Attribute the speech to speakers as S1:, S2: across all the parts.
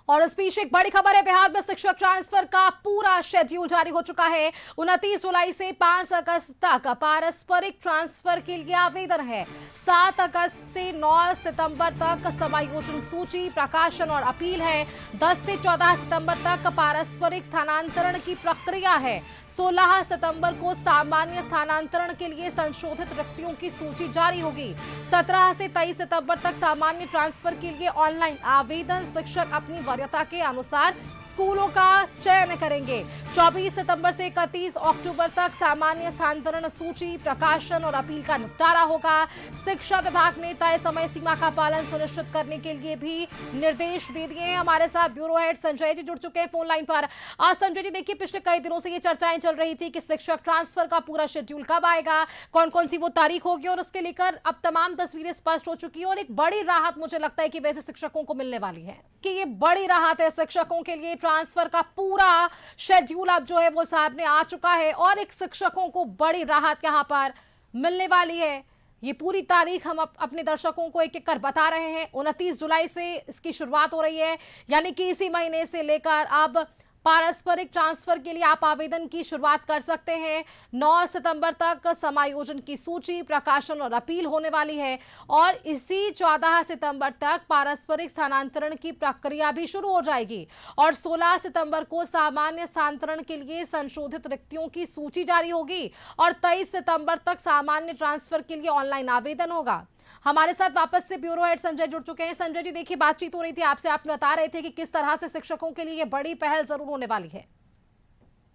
S1: और इस बीच एक बड़ी खबर है, बिहार में शिक्षक ट्रांसफर का पूरा शेड्यूल जारी हो चुका है। 29 जुलाई से 5 अगस्त तक पारस्परिक ट्रांसफर के लिए आवेदन है। 7 अगस्त से 9 सितंबर तक समायोजन सूची प्रकाशन और अपील है। 10 से 14 सितंबर तक पारस्परिक स्थानांतरण की प्रक्रिया है। 16 सितंबर को सामान्य स्थानांतरण के लिए संशोधित रिक्तियों की सूची जारी होगी। 17 से 23 सितंबर तक सामान्य ट्रांसफर के लिए ऑनलाइन आवेदन। शिक्षक अपनी वरीयता के अनुसार स्कूलों का चयन करेंगे। 24 सितंबर से 31 अक्टूबर तक सामान्य स्थानांतरण सूची प्रकाशन और अपील का निपटारा होगा। शिक्षा विभाग ने तय समय सीमा का पालन सुनिश्चित करने के लिए भी निर्देश दे दिए हैं। हमारे साथ ब्यूरो हेड संजय जी जुड़ चुके हैं फोन लाइन पर। आज संजय जी, देखिए पिछले कई दिनों से ये चर्चाएं चल रही थी कि शिक्षक ट्रांसफर का पूरा शेड्यूल कब आएगा, कौन कौन सी वो तारीख होगी, और उसके लेकर अब तमाम तस्वीरें स्पष्ट हो चुकी है। और एक बड़ी राहत मुझे लगता है कि वैसे शिक्षकों को मिलने वाली है, कि ये बड़ी राहत है शिक्षकों के लिए। ट्रांसफर का पूरा शेड्यूल अब जो है वो सामने आ चुका है और एक शिक्षकों को बड़ी राहत यहां पर मिलने वाली है। ये पूरी तारीख हम अपने दर्शकों को एक एक कर बता रहे हैं। 29 जुलाई से इसकी शुरुआत हो रही है, यानी कि इसी महीने से लेकर अब पारस्परिक ट्रांसफर के लिए आप आवेदन की शुरुआत कर सकते हैं। 9 सितंबर तक समायोजन की सूची प्रकाशन और अपील होने वाली है और इसी 14 सितंबर तक पारस्परिक स्थानांतरण की प्रक्रिया भी शुरू हो जाएगी और 16 सितंबर को सामान्य स्थानांतरण के लिए संशोधित रिक्तियों की सूची जारी होगी और 23 सितंबर तक सामान्य ट्रांसफर के लिए ऑनलाइन आवेदन होगा। हमारे साथ वापस से ब्यूरो हेड संजय जुड़ चुके हैं। संजय जी, देखिए बातचीत हो रही थी आपसे, आप बता रहे थे कि किस तरह से शिक्षकों के लिए ये बड़ी पहल जरूर होने वाली है।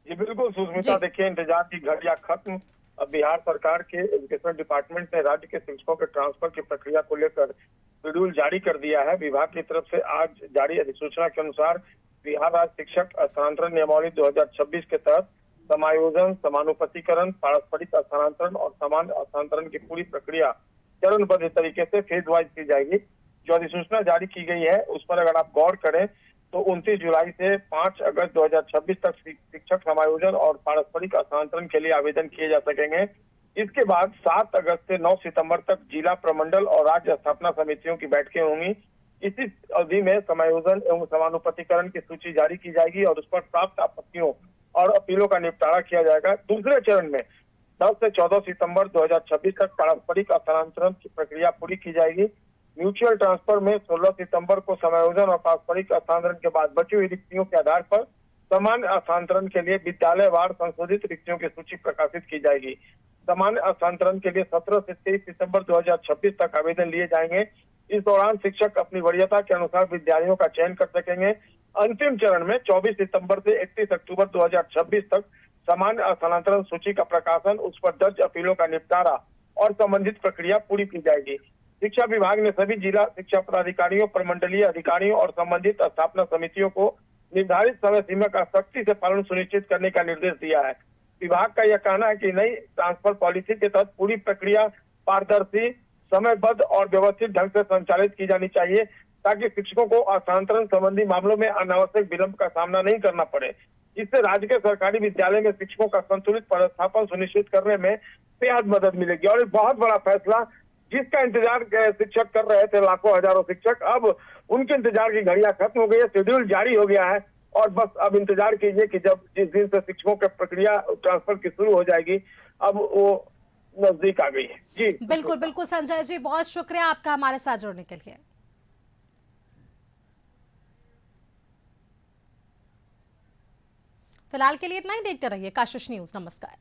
S2: जी बिल्कुल सुष्मिता, देखिए इंतजार की घड़ियां खत्म। अब बिहार सरकार के एजुकेशन डिपार्टमेंट ने राज्य के शिक्षकों के ट्रांसफर की प्रक्रिया को लेकर शेड्यूल जारी कर दिया है। विभाग की तरफ से आज जारी अधिसूचना के अनुसार बिहार राज्य शिक्षक स्थानांतरण नियमावली 2026 के तहत समायोजन, समानुपातीकरण, पारस्परिक स्थानांतरण और समान स्थानांतरण की पूरी प्रक्रिया चरणबद्ध तरीके से फेज वाइज की जाएगी। जो अधिसूचना जारी की गई है उस पर अगर आप गौर करें तो 29 जुलाई से 5 अगस्त 2026 तक शिक्षक समायोजन और पारस्परिक स्थानांतरण के लिए आवेदन किए जा सकेंगे। इसके बाद 7 अगस्त से 9 सितंबर तक जिला, प्रमंडल और राज्य स्थापना समितियों की बैठकें होंगी। इसी अवधि में समायोजन एवं समानुपातीकरण की सूची जारी की जाएगी और उस पर प्राप्त आपत्तियों और अपीलों का निपटारा किया जाएगा। दूसरे चरण में 10 से 14 सितंबर 2026 तक पारस्परिक स्थानांतरण की प्रक्रिया पूरी की जाएगी। म्यूचुअल ट्रांसफर में 16 सितंबर को समायोजन और पारस्परिक स्थानांतरण के बाद बची हुई रिक्तियों के आधार पर समान स्थानांतरण के लिए विद्यालयवार संशोधित रिक्तियों की सूची प्रकाशित की जाएगी। समान स्थानांतरण के लिए 17 से 23 सितंबर 2026 तक आवेदन लिए जाएंगे। इस दौरान शिक्षक अपनी वरीयता के अनुसार विद्यालयों का चयन कर सकेंगे। अंतिम चरण में 24 सितंबर से 31 अक्टूबर 2026 तक समान स्थानांतरण सूची का प्रकाशन, उस पर दर्ज अपीलों का निपटारा और संबंधित प्रक्रिया पूरी की जाएगी। शिक्षा विभाग ने सभी जिला शिक्षा पदाधिकारियों, प्रमंडलीय अधिकारियों और संबंधित स्थापना समितियों को निर्धारित समय सीमा का सख्ती से पालन सुनिश्चित करने का निर्देश दिया है। विभाग का यह कहना है कि नई ट्रांसफर पॉलिसी के तहत पूरी प्रक्रिया पारदर्शी, समयबद्ध और व्यवस्थित ढंग से संचालित की जानी चाहिए ताकि शिक्षकों को स्थानांतरण संबंधी मामलों में अनावश्यक विलंब का सामना नहीं करना पड़े। इससे राज्य के सरकारी विद्यालय में शिक्षकों का संतुलित पदस्थापन सुनिश्चित करने में बेहद मदद मिलेगी। और एक बहुत बड़ा फैसला जिसका इंतजार शिक्षक कर रहे थे, लाखों हजारों शिक्षक, अब उनके इंतजार की घड़ियां खत्म हो गई है। शेड्यूल जारी हो गया है और बस अब इंतजार कीजिए कि जब जिस दिन से शिक्षकों की प्रक्रिया ट्रांसफर की शुरू हो जाएगी, अब वो नजदीक आ गई है। जी
S1: बिल्कुल बिल्कुल संजय जी, बहुत शुक्रिया आपका हमारे साथ जुड़ने के लिए। फिलहाल के लिए इतना ही। देखते रहिए कशिश न्यूज। नमस्कार।